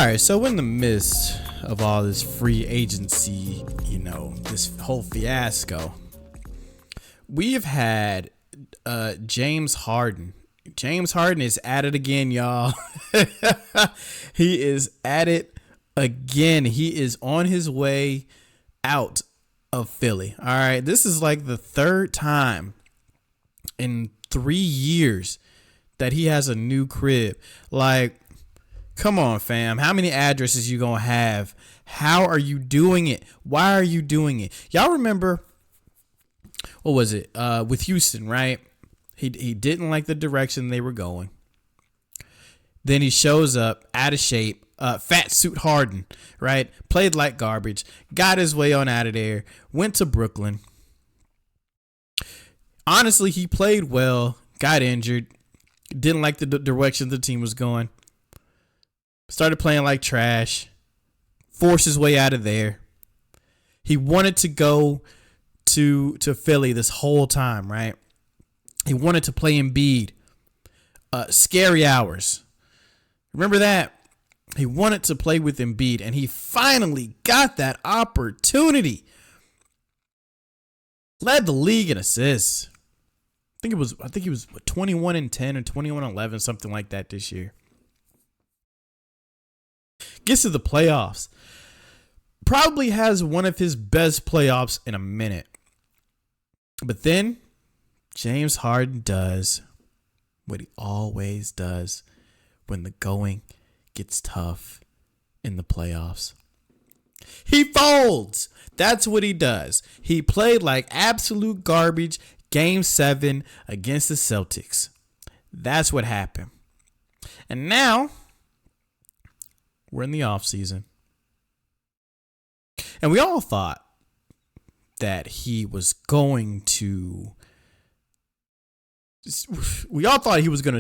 right, so in the midst of all this free agency, this whole fiasco, we have had James Harden. James Harden is at it again, y'all. He is at it again. He is on his way out of Philly. All right, this is like the third time in 3 years that he has a new crib. Like, come on, fam. How many addresses you gonna have? How are you doing it? Why are you doing it? Y'all remember, what was it? With Houston, right? He didn't like the direction they were going. Then he shows up out of shape, fat suit Harden, right? Played like garbage, got his way on out of there, went to Brooklyn. Honestly, he played well, got injured, didn't like the direction the team was going. Started playing like trash, forced his way out of there. He wanted to go to Philly this whole time, right? He wanted to play Embiid. Scary hours. Remember that? He wanted to play with Embiid, and he finally got that opportunity. Led the league in assists. I think he was 21 and 10 or 21 and 11, something like that this year. Gets to the playoffs. Probably has one of his best playoffs in a minute. But then James Harden does what he always does when the going gets tough in the playoffs. He folds. That's what he does. He played like absolute garbage Game 7 against the Celtics. That's what happened. And now we're in the offseason. And we all thought that he was going to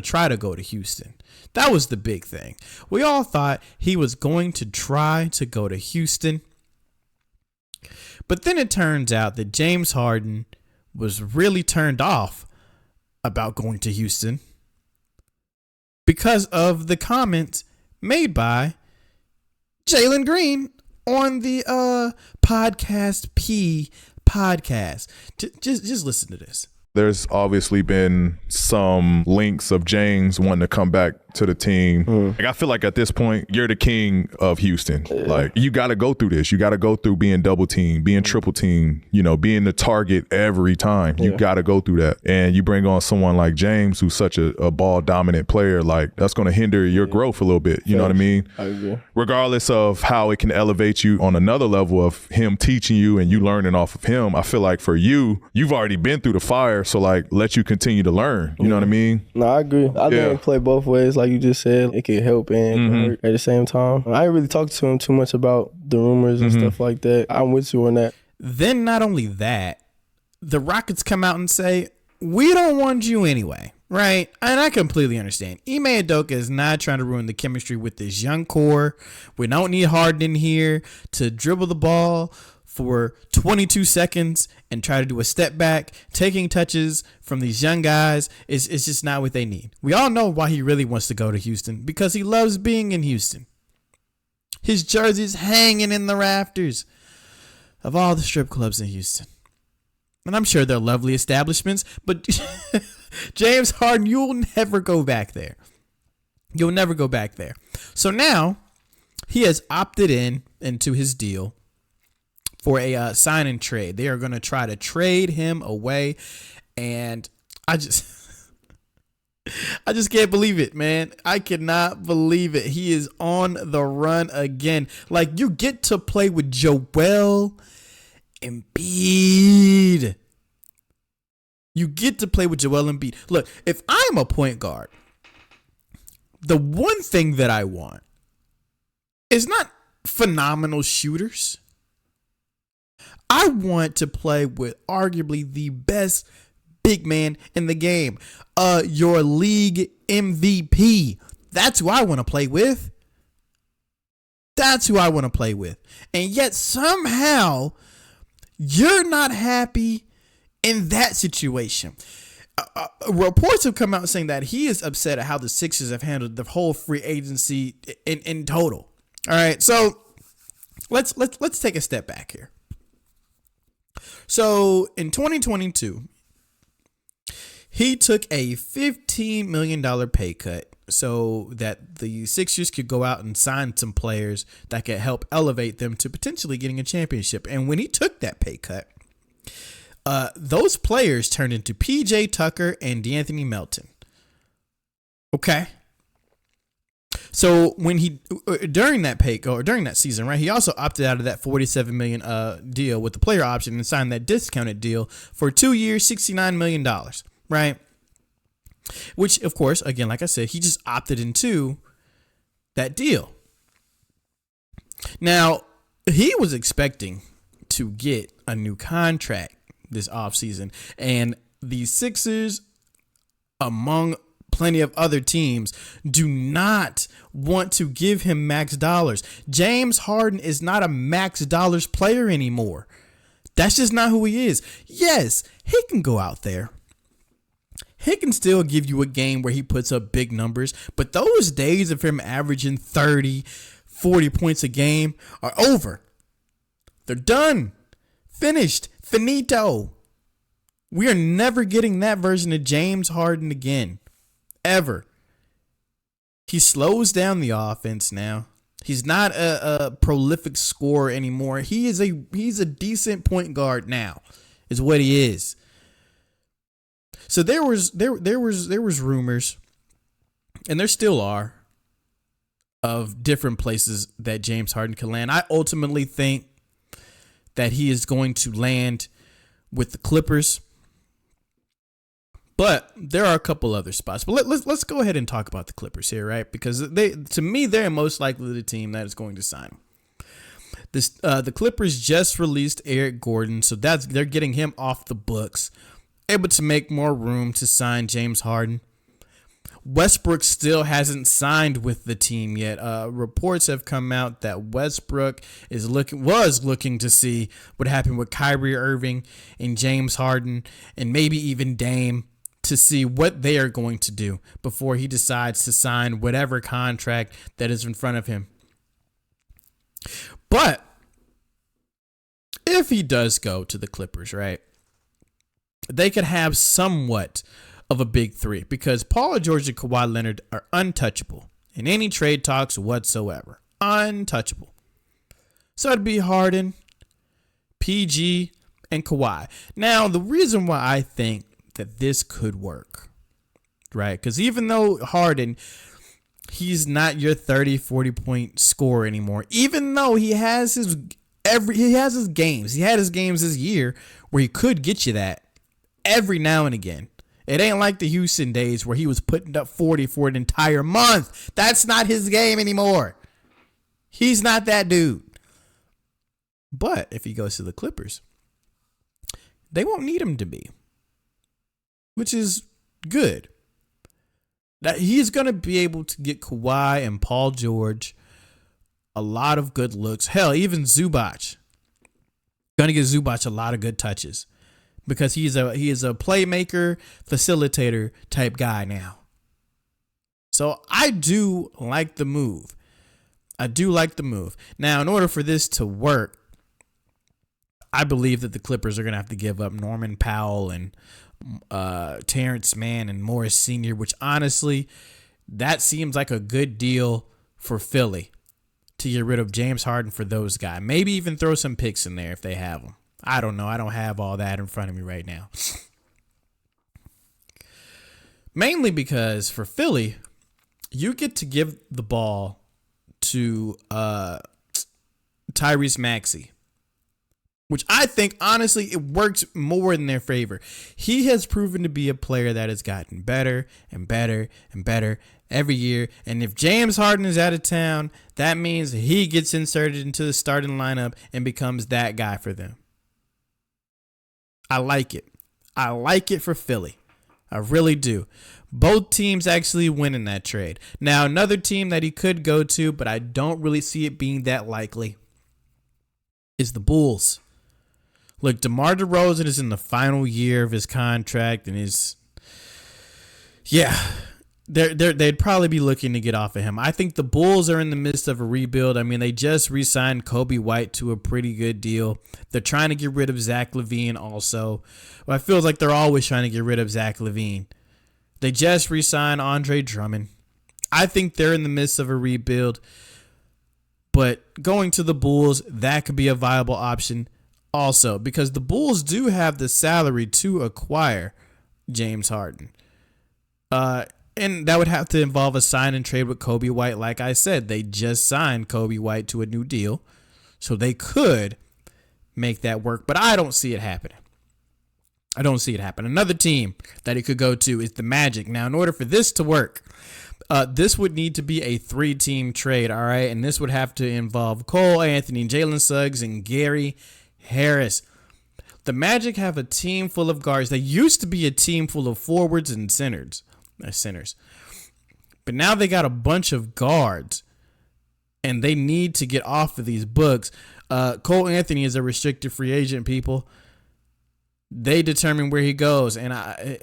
try to go to Houston. That was the big thing. We all thought he was going to try to go to Houston. But then it turns out that James Harden was really turned off about going to Houston because of the comments made by Jalen Green on the Podcast P podcast. Just listen to this. There's obviously been some links of James wanting to come back to the team. Like, I feel like at this point, you're the king of Houston. Yeah. Like, you got to go through this. You got to go through being double team, being triple team, being the target every time. You got to go through that. And you bring on someone like James, who's such a ball dominant player, like, that's going to hinder your growth a little bit. You know what I mean? I agree. Regardless of how it can elevate you on another level of him teaching you and you learning off of him, I feel like for you, you've already been through the fire. So, like, let you continue to learn. You know what I mean? No, I agree. I think it play both ways. Like you just said, it can help and hurt at the same time. I ain't really talked to him too much about the rumors and stuff like that. I'm with you on that. Then not only that, the Rockets come out and say, we don't want you anyway, right? And I completely understand. Ime Udoka is not trying to ruin the chemistry with this young core. We don't need Harden in here to dribble the ball for 22 seconds and try to do a step back. Taking touches from these young guys is just not what they need. We all know why he really wants to go to Houston, because he loves being in Houston. His jersey's hanging in the rafters of all the strip clubs in Houston. And I'm sure they're lovely establishments, but James Harden, you'll never go back there. You'll never go back there. So now he has opted into his deal for a sign and trade. They are going to try to trade him away. And I just can't believe it, man. I cannot believe it. He is on the run again. Like, you get to play with Joel Embiid. You get to play with Joel Embiid. Look, if I'm a point guard, the one thing that I want is not phenomenal shooters. I want to play with arguably the best big man in the game. Your league MVP. That's who I want to play with. That's who I want to play with. And yet somehow you're not happy in that situation. Reports have come out saying that he is upset at how the Sixers have handled the whole free agency in total. All right, so let's take a step back here. So in 2022, he took a $15 million pay cut so that the Sixers could go out and sign some players that could help elevate them to potentially getting a championship. And when he took that pay cut, those players turned into PJ Tucker and D'Anthony Melton. Okay. So when he during that season, right, he also opted out of that $47 million deal with the player option and signed that discounted deal for 2 years, $69 million, right? Which, of course, again, like I said, he just opted into that deal. Now, he was expecting to get a new contract this offseason, and the Sixers, among plenty of other teams, do not want to give him max dollars. James Harden is not a max dollars player anymore. That's just not who he is. Yes, he can go out there. He can still give you a game where he puts up big numbers, but those days of him averaging 30, 40 points a game are over. They're done. Finished. Finito. We are never getting that version of James Harden again. Ever. He slows down the offense now. He's not a prolific scorer anymore. He's a decent point guard now, is what he is. So there was rumors, and there still are, of different places that James Harden can land. I ultimately think that he is going to land with the Clippers, but there are a couple other spots. But let's go ahead and talk about the Clippers here, right? Because to me, they're most likely the team that is going to sign him. The Clippers just released Eric Gordon, so they're getting him off the books, able to make more room to sign James Harden. Westbrook still hasn't signed with the team yet. Reports have come out that Westbrook was looking to see what happened with Kyrie Irving and James Harden and maybe even Dame, to see what they are going to do before he decides to sign whatever contract that is in front of him. But if he does go to the Clippers, right, they could have somewhat of a big three, because Paul George and Kawhi Leonard are untouchable in any trade talks whatsoever. Untouchable. So it'd be Harden, PG, and Kawhi. Now, the reason why I think that this could work, right? Because even though Harden, he's not your 30, 40 point scorer anymore, even though he has his games. He had his games this year where he could get you that every now and again. It ain't like the Houston days where he was putting up 40 for an entire month. That's not his game anymore. He's not that dude. But if he goes to the Clippers, they won't need him to be, which is good. That he's going to be able to get Kawhi and Paul George a lot of good looks. Hell, even Zubac. Going to get Zubac a lot of good touches, because he is a playmaker, facilitator type guy now. So I do like the move. Now, in order for this to work, I believe that the Clippers are going to have to give up Norman Powell and Terrence Mann and Morris Sr., which honestly, that seems like a good deal for Philly to get rid of James Harden for those guys. Maybe even throw some picks in there if they have them. I don't know. I don't have all that in front of me right now. Mainly because for Philly, you get to give the ball to Tyrese Maxey, which I think, honestly, it works more in their favor. He has proven to be a player that has gotten better and better and better every year. And if James Harden is out of town, that means he gets inserted into the starting lineup and becomes that guy for them. I like it. I like it for Philly. I really do. Both teams actually win in that trade. Now, another team that he could go to, but I don't really see it being that likely, is the Bulls. Look, DeMar DeRozan is in the final year of his contract, and they'd probably be looking to get off of him. I think the Bulls are in the midst of a rebuild. I mean, they just re-signed Kobe White to a pretty good deal. They're trying to get rid of Zach LaVine also. Well, it feels like they're always trying to get rid of Zach LaVine. They just re-signed Andre Drummond. I think they're in the midst of a rebuild. But going to the Bulls, that could be a viable option also, because the Bulls do have the salary to acquire James Harden. And that would have to involve a sign and trade with Kobe White. Like I said, they just signed Kobe White to a new deal. So they could make that work, but I don't see it happening. I don't see it happen. Another team that it could go to is the Magic. Now, in order for this to work, this would need to be a 3-team trade, all right? And this would have to involve Cole Anthony, Jalen Suggs, and Gary Harris. The Magic have a team full of guards. They used to be a team full of forwards and centers. But now they got a bunch of guards, and they need to get off of these books. Cole Anthony is a restricted free agent, people. They determine where he goes. But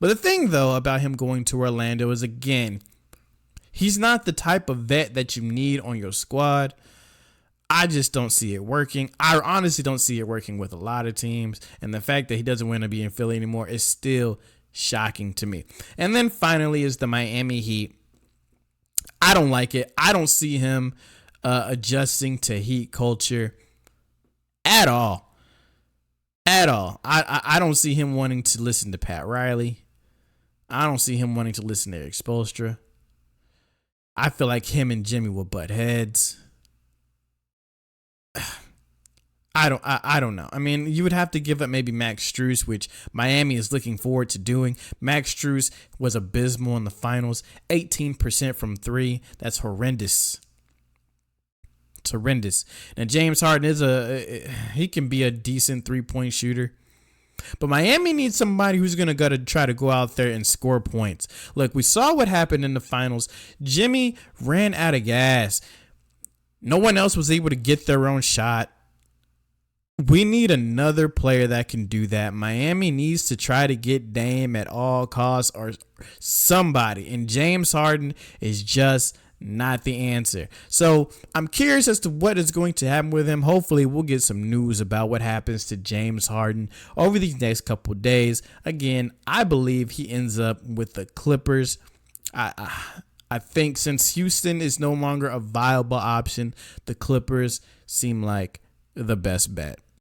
the thing, though, about him going to Orlando is, again, he's not the type of vet that you need on your squad. I just don't see it working. I honestly don't see it working with a lot of teams. And the fact that he doesn't want to be in Philly anymore is still shocking to me. And then finally is the Miami Heat. I don't like it. I don't see him adjusting to Heat culture at all. At all. I don't see him wanting to listen to Pat Riley. I don't see him wanting to listen to Eric Spoelstra. I feel like him and Jimmy will butt heads. I don't know. I mean, you would have to give up maybe Max Strus, which Miami is looking forward to doing. Max Strus was abysmal in the finals. 18% from 3. That's horrendous. It's horrendous. Now, James Harden he can be a decent 3-point shooter. But Miami needs somebody who's going to try to go out there and score points. Look, we saw what happened in the finals. Jimmy ran out of gas. No one else was able to get their own shot. We need another player that can do that. Miami needs to try to get Dame at all costs or somebody. And James Harden is just not the answer. So I'm curious as to what is going to happen with him. Hopefully we'll get some news about what happens to James Harden over these next couple of days. Again, I believe he ends up with the Clippers. I think since Houston is no longer a viable option, the Clippers seem like the best bet.